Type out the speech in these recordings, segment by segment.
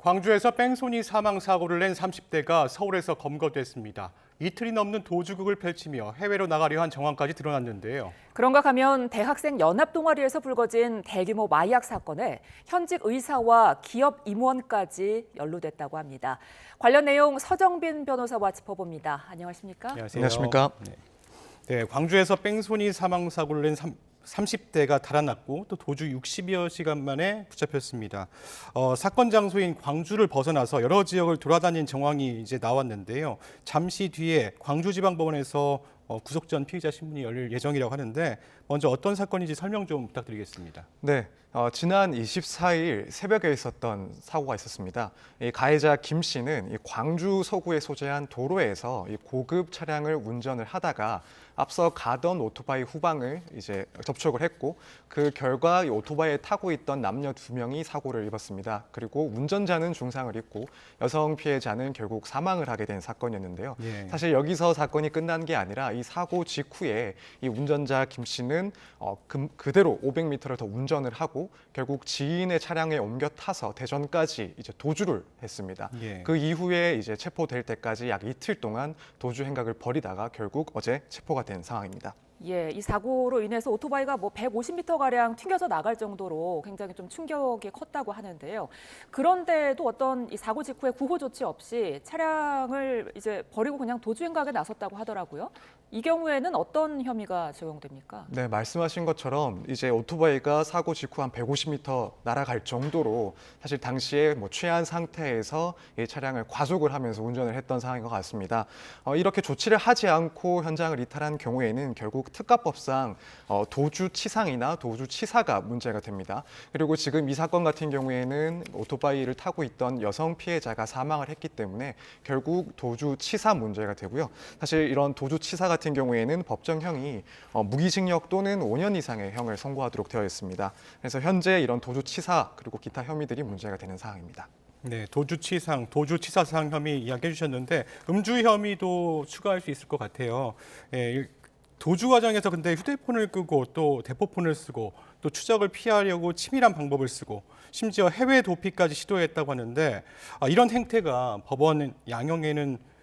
광주에서 뺑소니 사망 사고를 낸 30대가 서울에서 검거됐습니다. 이틀이 넘는 도주극을 펼치며 해외로 나가려 한 정황까지 드러났는데요. 그런가 하면 대학생 연합 동아리에서 불거진 대규모 마약 사건에 현직 의사와 기업 임원까지 연루됐다고 합니다. 관련 내용 서정빈 변호사와 짚어봅니다. 안녕하십니까? 안녕하십니까? 네, 광주에서 뺑소니 사망 사고를 낸 30대가 달아났고 또 도주 60여 시간 만에 붙잡혔습니다. 사건 장소인 광주를 벗어나서 여러 지역을 돌아다닌 정황이 이제 나왔는데요. 잠시 뒤에 광주지방법원에서 구속 전 피의자 신문이 열릴 예정이라고 하는데 먼저 어떤 사건인지 설명 좀 부탁드리겠습니다. 네, 지난 24일 새벽에 있었던 사고가 있었습니다. 이 가해자 김 씨는 이 광주 서구에 소재한 도로에서 이 고급 차량을 운전을 하다가 앞서 가던 오토바이 후방을 이제 접촉을 했고 그 결과 이 오토바이에 타고 있던 남녀 2명이 사고를 입었습니다. 그리고 운전자는 중상을 입고 여성 피해자는 결국 사망을 하게 된 사건이었는데요. 사실 여기서 사건이 끝난 게 아니라 이 사고 직후에 이 운전자 김 씨는 그대로 500m를 더 운전을 하고 결국 지인의 차량에 옮겨 타서 대전까지 이제 도주를 했습니다. 그 이후에 이제 체포될 때까지 약 이틀 동안 도주 행각을 벌이다가 결국 어제 체포가 된 상황입니다. 이 사고로 인해서 오토바이가 150m가량 튕겨져 나갈 정도로 굉장히 좀 충격이 컸다고 하는데요. 그런데도 어떤 이 사고 직후에 구호 조치 없이 차량을 이제 버리고 그냥 도주행각에 나섰다고 하더라고요. 이 경우에는 어떤 혐의가 적용됩니까? 네, 말씀하신 것처럼 이제 오토바이가 사고 직후 한 150m 날아갈 정도로 사실 당시에 취한 상태에서 이 차량을 과속을 하면서 운전을 했던 상황인 것 같습니다. 이렇게 조치를 하지 않고 현장을 이탈한 경우에는 결국 특가법상 도주치상이나 도주치사가 문제가 됩니다. 그리고 지금 이 사건 같은 경우에는 오토바이를 타고 있던 여성 피해자가 사망을 했기 때문에 결국 도주치사 문제가 되고요. 사실 이런 도주치사 같은 경우에는 법정형이 무기징역 또는 5년 이상의 형을 선고하도록 되어 있습니다. 그래서 현재 이런 도주치사 그리고 기타 혐의들이 문제가 되는 사항입니다. 네, 도주치상, 도주치사상 혐의 이야기해 주셨는데 음주 혐의도 추가할 수 있을 것 같아요. 도주 과정에서 근데 휴대폰을 끄고 또 대포폰을 쓰고 또 추적을 피하려고 치밀한 방법을 쓰고 심지어 해외 도피까지 시도했다고 하는데 이런 행태가 법원 양형에는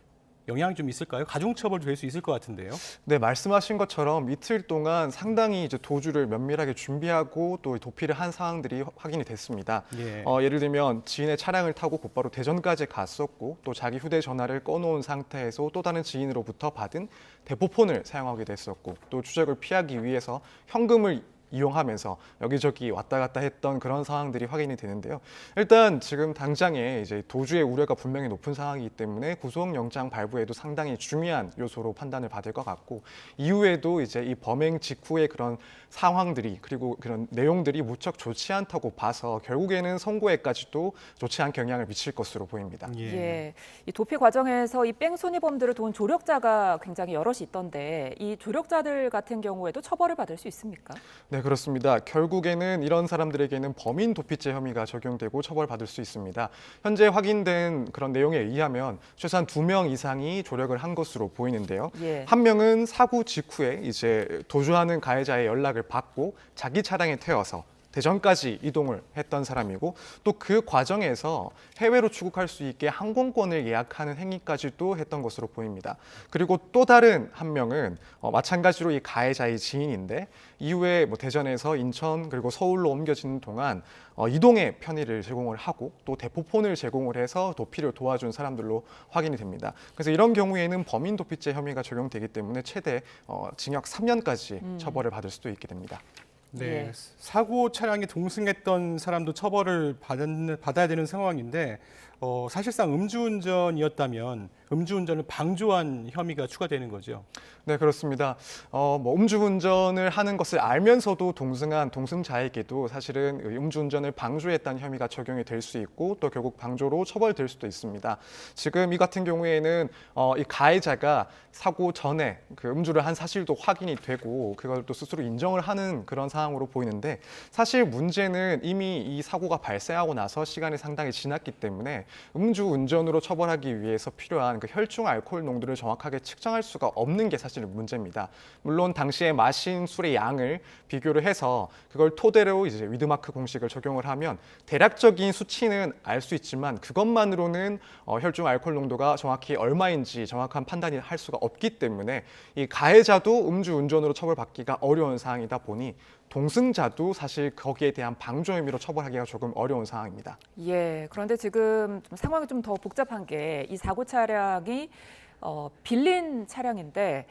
영향이 좀 있을까요? 가중처벌도 될 수 있을 것 같은데요. 네, 말씀하신 것처럼 이틀 동안 상당히 이제 도주를 면밀하게 준비하고 또 도피를 한 상황들이 확인이 됐습니다. 예를 들면 지인의 차량을 타고 곧바로 대전까지 갔었고 또 자기 휴대전화를 꺼놓은 상태에서 또 다른 지인으로부터 받은 대포폰을 사용하게 됐었고 또 추적을 피하기 위해서 현금을 이용하면서 여기저기 왔다 갔다 했던 그런 상황들이 확인이 되는데요. 일단 지금 당장에 이제 도주의 우려가 분명히 높은 상황이기 때문에 구속영장 발부에도 상당히 중요한 요소로 판단을 받을 것 같고 이후에도 이제 이 범행 직후의 그런 상황들이 그리고 그런 내용들이 무척 좋지 않다고 봐서 결국에는 선고에까지도 좋지 않게 영향을 미칠 것으로 보입니다. 이 도피 과정에서 이 뺑소니범들을 도운 조력자가 굉장히 여럿이 있던데 이 조력자들 같은 경우에도 처벌을 받을 수 있습니까? 네, 그렇습니다. 결국에는 이런 사람들에게는 범인 도피죄 혐의가 적용되고 처벌받을 수 있습니다. 현재 확인된 그런 내용에 의하면 최소한 2명 이상이 조력을 한 것으로 보이는데요. 한 명은 사고 직후에 이제 도주하는 가해자의 연락을 받고 자기 차량에 태워서 대전까지 이동을 했던 사람이고 또 그 과정에서 해외로 출국할 수 있게 항공권을 예약하는 행위까지도 했던 것으로 보입니다. 그리고 또 다른 한 명은 마찬가지로 이 가해자의 지인인데 이후에 대전에서 인천 그리고 서울로 옮겨지는 동안 이동의 편의를 제공을 하고 또 대포폰을 제공을 해서 도피를 도와준 사람들로 확인이 됩니다. 그래서 이런 경우에는 범인 도피죄 혐의가 적용되기 때문에 최대 징역 3년까지 처벌을 받을 수도 있게 됩니다. 네, 사고 차량에 동승했던 사람도 처벌을 받아야 되는 상황인데 사실상 음주운전이었다면 음주운전을 방조한 혐의가 추가되는 거죠. 네, 그렇습니다. 음주운전을 하는 것을 알면서도 동승한 동승자에게도 사실은 음주운전을 방조했다는 혐의가 적용이 될 수 있고 또 결국 방조로 처벌될 수도 있습니다. 지금 이 같은 경우에는 이 가해자가 사고 전에 그 음주를 한 사실도 확인이 되고 그걸 또 스스로 인정을 하는 그런 상황으로 보이는데 사실 문제는 이미 이 사고가 발생하고 나서 시간이 상당히 지났기 때문에 음주 운전으로 처벌하기 위해서 필요한 그 혈중 알코올 농도를 정확하게 측정할 수가 없는 게 사실 문제입니다. 물론 당시에 마신 술의 양을 비교를 해서 그걸 토대로 이제 위드마크 공식을 적용을 하면 대략적인 수치는 알 수 있지만 그것만으로는 혈중 알코올 농도가 정확히 얼마인지 정확한 판단이 할 수가 없기 때문에 이 가해자도 음주 운전으로 처벌받기가 어려운 상황이다 보니 동승자도 사실 거기에 대한 방조 혐의로 처벌하기가 조금 어려운 상황입니다. 예, 그런데 지금 좀 상황이 좀 더 복잡한 게 이 사고 차량이 빌린 차량인데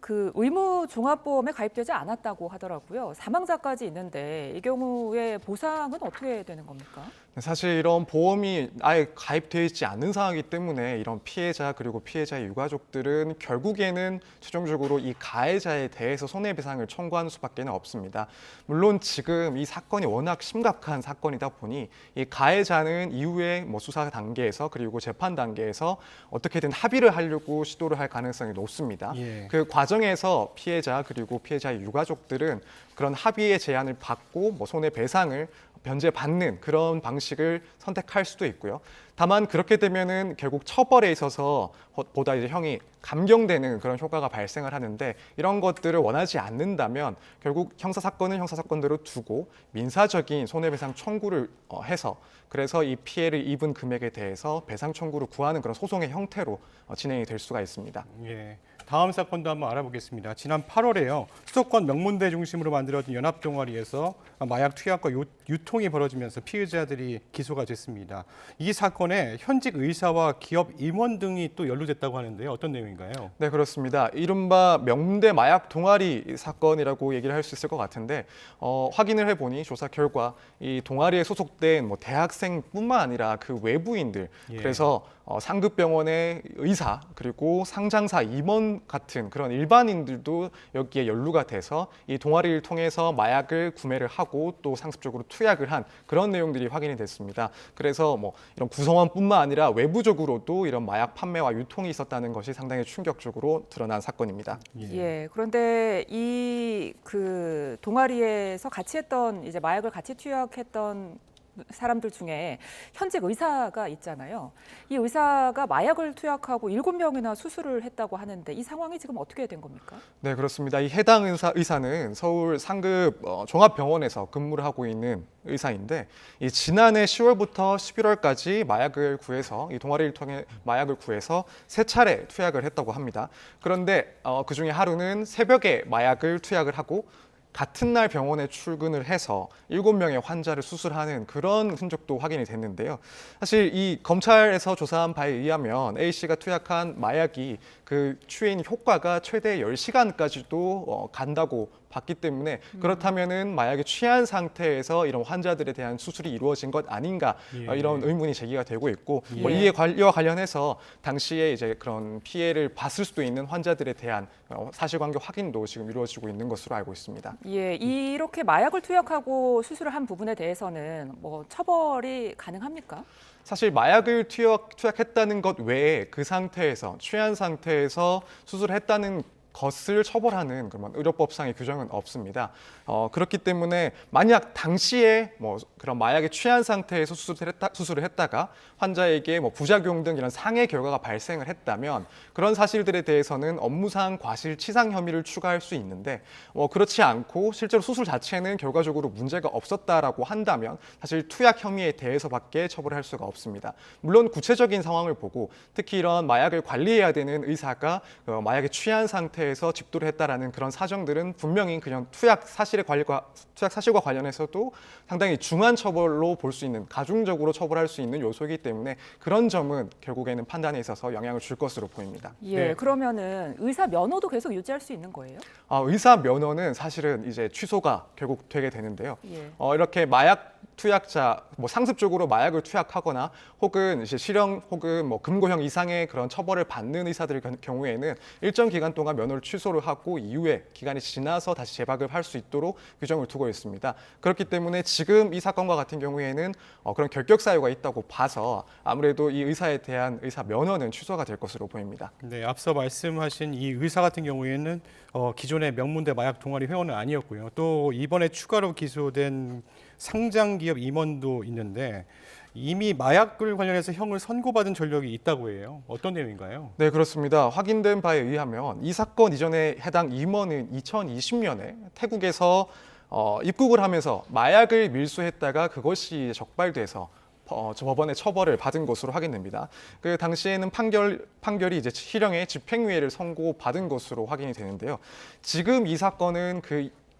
그 의무종합보험에 가입되지 않았다고 하더라고요. 사망자까지 있는데 이 경우에 보상은 어떻게 되는 겁니까? 사실 이런 보험이 아예 가입되어 있지 않는 상황이기 때문에 이런 피해자 그리고 피해자의 유가족들은 결국에는 최종적으로 이 가해자에 대해서 손해배상을 청구하는 수밖에 없습니다. 물론 지금 이 사건이 워낙 심각한 사건이다 보니 이 가해자는 이후에 뭐 수사 단계에서 그리고 재판 단계에서 어떻게든 합의를 하려고 시도를 할 가능성이 높습니다. 예. 그 과정에서 피해자 그리고 피해자의 유가족들은 그런 합의의 제안을 받고 뭐 손해배상을 변제받는 그런 방식을 선택할 수도 있고요. 다만 그렇게 되면은 결국 처벌에 있어서 보다 이제 형이 감경되는 그런 효과가 발생을 하는데 이런 것들을 원하지 않는다면 결국 형사 사건은 형사 사건대로 두고 민사적인 손해배상 청구를 해서 그래서 이 피해를 입은 금액에 대해서 배상 청구를 구하는 그런 소송의 형태로 진행이 될 수가 있습니다. 예. 다음 사건도 한번 알아보겠습니다. 지난 8월에요. 수도권 명문대 중심으로 만들어진 연합동아리에서 마약 투약과 유통이 벌어지면서 피의자들이 기소가 됐습니다. 이 사건에 현직 의사와 기업 임원 등이 또 연루됐다고 하는데요. 어떤 내용인가요? 네, 그렇습니다. 이른바 명문대 마약 동아리 사건이라고 얘기를 할 수 있을 것 같은데 확인을 해보니 조사 결과 이 동아리에 소속된 뭐 대학생뿐만 아니라 그 외부인들 예. 그래서 상급 병원의 의사 그리고 상장사 임원 같은 그런 일반인들도 여기에 연루가 돼서 이 동아리를 통해서 마약을 구매를 하고 또 상습적으로 투약을 한 그런 내용들이 확인이 됐습니다. 그래서 뭐 이런 구성원뿐만 아니라 외부적으로도 이런 마약 판매와 유통이 있었다는 것이 상당히 충격적으로 드러난 사건입니다. 예, 그런데 이 그 동아리에서 같이 했던 이제 마약을 같이 투약했던 사람들 중에 현직 의사가 있잖아요. 이 의사가 마약을 투약하고 7명이나 수술을 했다고 하는데 이 상황이 지금 어떻게 된 겁니까? 네, 그렇습니다. 이 해당 의사는 서울 상급 종합병원에서 근무를 하고 있는 의사인데 이 지난해 10월부터 11월까지 마약을 구해서 이 동아리를 통해 마약을 구해서 3차례 투약을 했다고 합니다. 그런데 그중에 하루는 새벽에 마약을 투약을 하고 같은 날 병원에 출근을 해서 7명의 환자를 수술하는 그런 흔적도 확인이 됐는데요. 사실 이 검찰에서 조사한 바에 의하면 A 씨가 투약한 마약이 그 추인 효과가 최대 10시간까지도 간다고 봤기 때문에 그렇다면은 마약에 취한 상태에서 이런 환자들에 대한 수술이 이루어진 것 아닌가 이런 의문이 제기가 되고 있고 뭐 이와 관련해서 당시에 이제 그런 피해를 봤을 수도 있는 환자들에 대한 사실관계 확인도 지금 이루어지고 있는 것으로 알고 있습니다. 예, 이렇게 마약을 투약하고 수술을 한 부분에 대해서는 뭐 처벌이 가능합니까? 사실 마약을 투약했다는 것 외에 그 상태에서 취한 상태에서 수술했다는 것을 처벌하는 그런 의료법상의 규정은 없습니다. 그렇기 때문에 만약 당시에 뭐 그런 마약에 취한 상태에서 수술을 했다가 환자에게 뭐 부작용 등 이런 상해 결과가 발생을 했다면 그런 사실들에 대해서는 업무상 과실치상 혐의를 추가할 수 있는데 그렇지 않고 실제로 수술 자체는 결과적으로 문제가 없었다라고 한다면 사실 투약 혐의에 대해서밖에 처벌할 수가 없습니다. 물론 구체적인 상황을 보고 특히 이런 마약을 관리해야 되는 의사가 마약에 취한 상태에서 집도를 했다라는 그런 사정들은 분명히 그냥 투약 사실과 관련해서도 상당히 중한 처벌로 볼 수 있는 가중적으로 처벌할 수 있는 요소이기 때문에 그런 점은 결국에는 판단에 있어서 영향을 줄 것으로 보입니다. 예, 네. 그러면은 의사 면허도 계속 유지할 수 있는 거예요? 의사 면허는 사실은 이제 취소가 결국 되게 되는데요. 예. 이렇게 마약 투약자, 뭐 상습적으로 마약을 투약하거나 혹은 이제 실형 혹은 뭐 금고형 이상의 그런 처벌을 받는 의사들 경우에는 일정 기간 동안 면허를 취소를 하고 이후에 기간이 지나서 다시 재발급할 수 있도록 규정을 두고 있습니다. 그렇기 때문에 지금 이 사건과 같은 경우에는 그런 결격 사유가 있다고 봐서 아무래도 이 의사에 대한 의사 면허는 취소가 될 것으로 보입니다. 네, 앞서 말씀하신 이 의사 같은 경우에는 기존의 명문대 마약 동아리 회원은 아니었고요. 또 이번에 추가로 기소된 상장 기업 임원도 있는데 이미 마약을 관련해서 형을 선고받은 전력이 있다고 해요. 어떤 내용인가요? 네, 그렇습니다. 확인된 바에 의하면 이 사건 이전에 해당 임원은 2020년에 태국에서 입국을 하면서 마약을 밀수했다가 그것이 적발돼서 법원의 처벌을 받은 것으로 확인됩니다. 그 당시에는 판결이 이제 실형의 집행유예를 선고받은 것으로 확인이 되는데요. 지금 이 사건은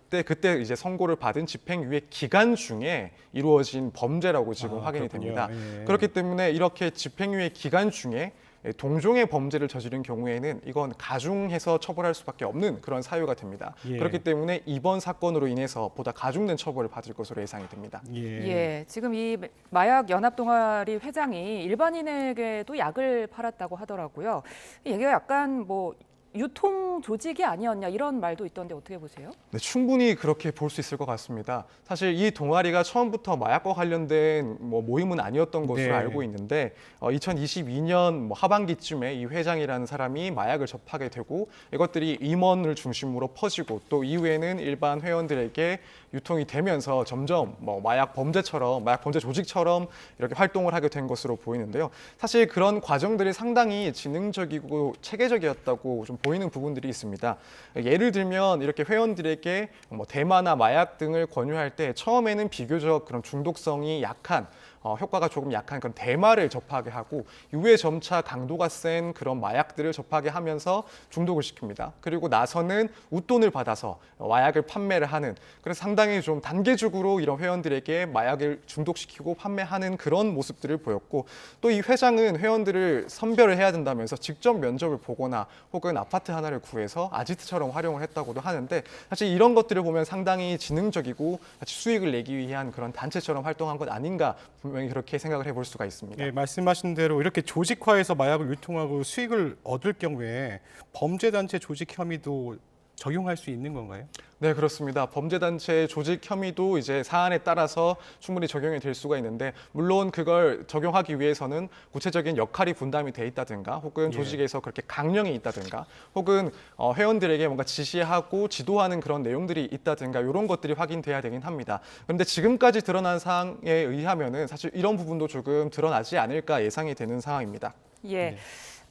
그때 이제 선고를 받은 집행유예 기간 중에 이루어진 범죄라고 지금 확인이 그렇군요. 됩니다. 예. 그렇기 때문에 이렇게 집행유예 기간 중에 동종의 범죄를 저지른 경우에는 이건 가중해서 처벌할 수밖에 없는 그런 사유가 됩니다. 예. 그렇기 때문에 이번 사건으로 인해서 보다 가중된 처벌을 받을 것으로 예상이 됩니다. 예, 지금 이 마약 연합 동아리 회장이 일반인에게도 약을 팔았다고 하더라고요. 얘기가 약간 뭐 유통 조직이 아니었냐 이런 말도 있던데 어떻게 보세요? 네, 충분히 그렇게 볼 수 있을 것 같습니다. 사실 이 동아리가 처음부터 마약과 관련된 모임은 아니었던 것으로 네. 알고 있는데 2022년 하반기쯤에 이 회장이라는 사람이 마약을 접하게 되고 이것들이 임원을 중심으로 퍼지고 또 이후에는 일반 회원들에게 유통이 되면서 점점 마약 범죄 조직처럼 이렇게 활동을 하게 된 것으로 보이는데요. 사실 그런 과정들이 상당히 지능적이고 체계적이었다고 좀 보이는 부분들이 있습니다. 예를 들면 이렇게 회원들에게 대마나 마약 등을 권유할 때 처음에는 비교적 그런 중독성이 약한 효과가 조금 약한 그런 대마를 접하게 하고 이후에 점차 강도가 센 그런 마약들을 접하게 하면서 중독을 시킵니다. 그리고 나서는 웃돈을 받아서 마약을 판매를 하는 그래서 상당히 좀 단계적으로 이런 회원들에게 마약을 중독시키고 판매하는 그런 모습들을 보였고 또 이 회장은 회원들을 선별을 해야 된다면서 직접 면접을 보거나 혹은 아파트 하나를 구해서 아지트처럼 활용을 했다고도 하는데 사실 이런 것들을 보면 상당히 지능적이고 수익을 내기 위한 그런 단체처럼 활동한 것 아닌가 분명히 그렇게 생각을 해볼 수가 있습니다. 예, 말씀하신 대로 이렇게 조직화해서 마약을 유통하고 수익을 얻을 경우에 범죄단체 조직 혐의도 적용할 수 있는 건가요? 네, 그렇습니다. 범죄단체 조직 혐의도 이제 사안에 따라서 충분히 적용이 될 수가 있는데 물론 그걸 적용하기 위해서는 구체적인 역할이 분담이 돼 있다든가 혹은 조직에서 그렇게 강령이 있다든가 혹은 회원들에게 뭔가 지시하고 지도하는 그런 내용들이 있다든가 이런 것들이 확인돼야 되긴 합니다. 그런데 지금까지 드러난 사항에 의하면은 사실 이런 부분도 조금 드러나지 않을까 예상이 되는 상황입니다. 예. 네.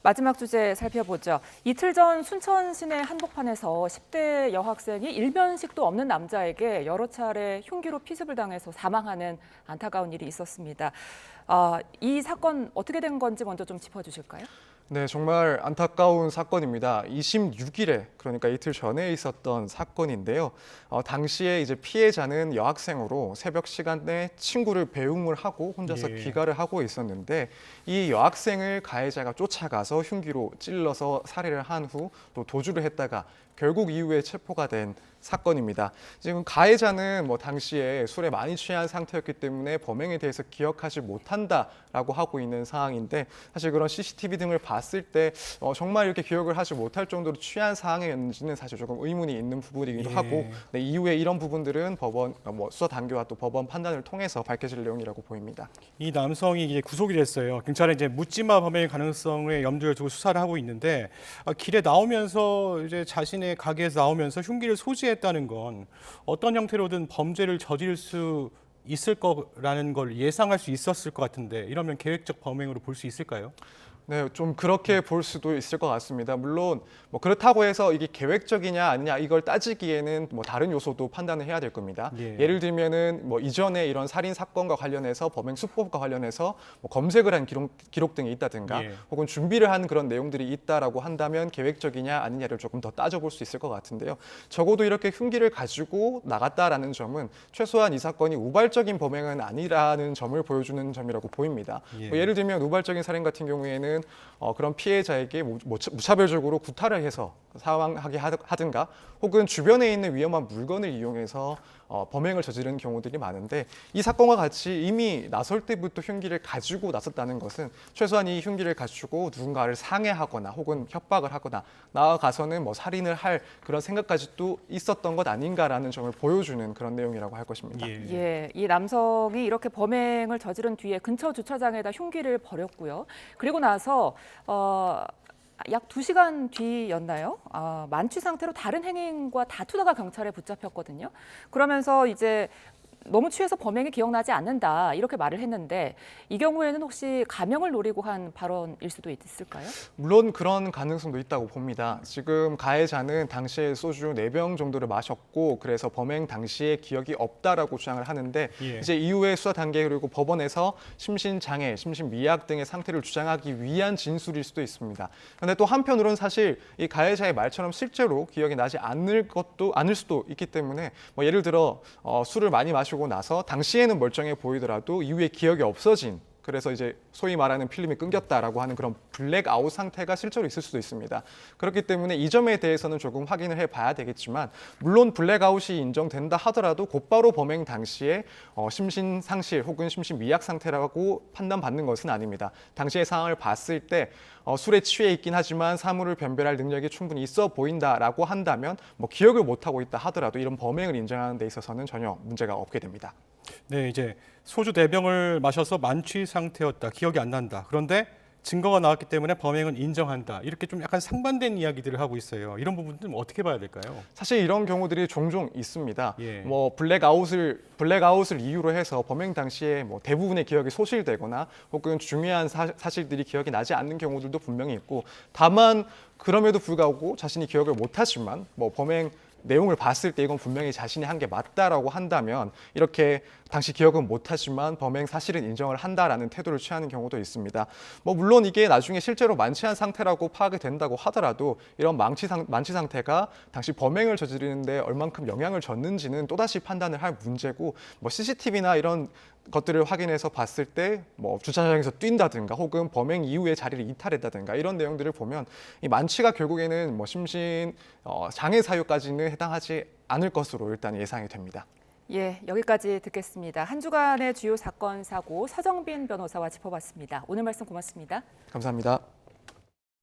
마지막 주제 살펴보죠. 이틀 전 순천 시내 한복판에서 10대 여학생이 일면식도 없는 남자에게 여러 차례 흉기로 피습을 당해서 사망하는 안타까운 일이 있었습니다. 이 사건 어떻게 된 건지 먼저 좀 짚어주실까요? 네, 정말 안타까운 사건입니다. 26일에 그러니까 이틀 전에 있었던 사건인데요. 당시에 이제 피해자는 여학생으로 새벽 시간에 친구를 배웅을 하고 혼자서 예. 귀가를 하고 있었는데 이 여학생을 가해자가 쫓아가서 흉기로 찔러서 살해를 한 후 또 도주를 했다가 결국 이후에 체포가 된 사건입니다. 지금 가해자는 당시에 술에 많이 취한 상태였기 때문에 범행에 대해서 기억하지 못한다라고 하고 있는 상황인데 사실 그런 CCTV 등을 봤을 때 정말 이렇게 기억을 하지 못할 정도로 취한 상황이었는지는 사실 조금 의문이 있는 부분이기도 예. 하고 네, 이후에 이런 부분들은 법원 수사 단계와 또 법원 판단을 통해서 밝혀질 내용이라고 보입니다. 이 남성이 이제 구속이 됐어요. 경찰은 이제 묻지마 범행 가능성에 염두에 두고 수사를 하고 있는데 길에 나오면서 이제 자신의 가게에서 나오면서 흉기를 소지했다는 건 어떤 형태로든 범죄를 저지를 수 있을 거라는 걸 예상할 수 있었을 것 같은데 이러면 계획적 범행으로 볼 수 있을까요? 네, 좀 그렇게 볼 수도 있을 것 같습니다. 물론 그렇다고 해서 이게 계획적이냐 아니냐 이걸 따지기에는 다른 요소도 판단을 해야 될 겁니다. 예. 예를 들면은 이전에 이런 살인 사건과 관련해서 범행 수법과 관련해서 검색을 한 기록 등이 있다든가 예. 혹은 준비를 한 그런 내용들이 있다라고 한다면 계획적이냐 아니냐를 조금 더 따져볼 수 있을 것 같은데요. 적어도 이렇게 흉기를 가지고 나갔다라는 점은 최소한 이 사건이 우발적인 범행은 아니라는 점을 보여주는 점이라고 보입니다. 예. 예를 들면 우발적인 살인 같은 경우에는 그런 피해자에게 무차별적으로 구타를 해서 사망하게 하든가 혹은 주변에 있는 위험한 물건을 이용해서 범행을 저지르는 경우들이 많은데 이 사건과 같이 이미 나설 때부터 흉기를 가지고 나섰다는 것은 최소한 이 흉기를 가지고 누군가를 상해하거나 혹은 협박을 하거나 나아가서는 살인을 할 그런 생각까지도 있었던 것 아닌가라는 점을 보여주는 그런 내용이라고 할 것입니다. 예, 이 남성이 이렇게 범행을 저지른 뒤에 근처 주차장에다 흉기를 버렸고요. 그리고 나서 약 2시간 뒤였나요? 만취 상태로 다른 행인과 다투다가 경찰에 붙잡혔거든요. 그러면서 이제 너무 취해서 범행이 기억나지 않는다 이렇게 말을 했는데 이 경우에는 혹시 감형을 노리고 한 발언일 수도 있을까요? 물론 그런 가능성도 있다고 봅니다. 지금 가해자는 당시에 소주 4병 정도를 마셨고 그래서 범행 당시에 기억이 없다라고 주장을 하는데 예. 이제 이후에 수사 단계 그리고 법원에서 심신장애, 심신미약 등의 상태를 주장하기 위한 진술일 수도 있습니다. 그런데 또 한편으로는 사실 이 가해자의 말처럼 실제로 기억이 나지 않을 수도 있기 때문에 뭐 예를 들어 술을 많이 마시고 나서 당시에는 멀쩡해 보이더라도 이후에 기억이 없어진 그래서 이제 소위 말하는 필름이 끊겼다라고 하는 그런 블랙아웃 상태가 실제로 있을 수도 있습니다. 그렇기 때문에 이 점에 대해서는 조금 확인을 해봐야 되겠지만 물론 블랙아웃이 인정된다 하더라도 곧바로 범행 당시에 심신 상실 혹은 심신 미약 상태라고 판단받는 것은 아닙니다. 당시의 상황을 봤을 때 술에 취해 있긴 하지만 사물을 변별할 능력이 충분히 있어 보인다라고 한다면 뭐 기억을 못하고 있다 하더라도 이런 범행을 인정하는 데 있어서는 전혀 문제가 없게 됩니다. 네, 이제 소주 4병을 마셔서 만취 상태였다. 기억이 안 난다. 그런데 증거가 나왔기 때문에 범행은 인정한다. 이렇게 좀 약간 상반된 이야기들을 하고 있어요. 이런 부분들은 어떻게 봐야 될까요? 사실 이런 경우들이 종종 있습니다. 예. 뭐 블랙아웃을 이유로 해서 범행 당시에 뭐 대부분의 기억이 소실되거나 혹은 중요한 사실들이 기억이 나지 않는 경우들도 분명히 있고 다만 그럼에도 불구하고 자신이 기억을 못하지만 뭐 범행 내용을 봤을 때 이건 분명히 자신이 한 게 맞다라고 한다면 이렇게 당시 기억은 못하지만 범행 사실은 인정을 한다라는 태도를 취하는 경우도 있습니다. 뭐 물론 이게 나중에 실제로 만취한 상태라고 파악이 된다고 하더라도 이런 만취 상태가 당시 범행을 저지르는데 얼만큼 영향을 줬는지는 또다시 판단을 할 문제고 뭐 CCTV나 이런 것들을 확인해서 봤을 때 뭐 주차장에서 뛴다든가 혹은 범행 이후에 자리를 이탈했다든가 이런 내용들을 보면 이 만취가 결국에는 뭐 심신 장애 사유까지는 해당하지 않을 것으로 일단 예상이 됩니다. 예, 여기까지 듣겠습니다. 한 주간의 주요 사건 사고 서정빈 변호사와 짚어봤습니다. 오늘 말씀 고맙습니다. 감사합니다.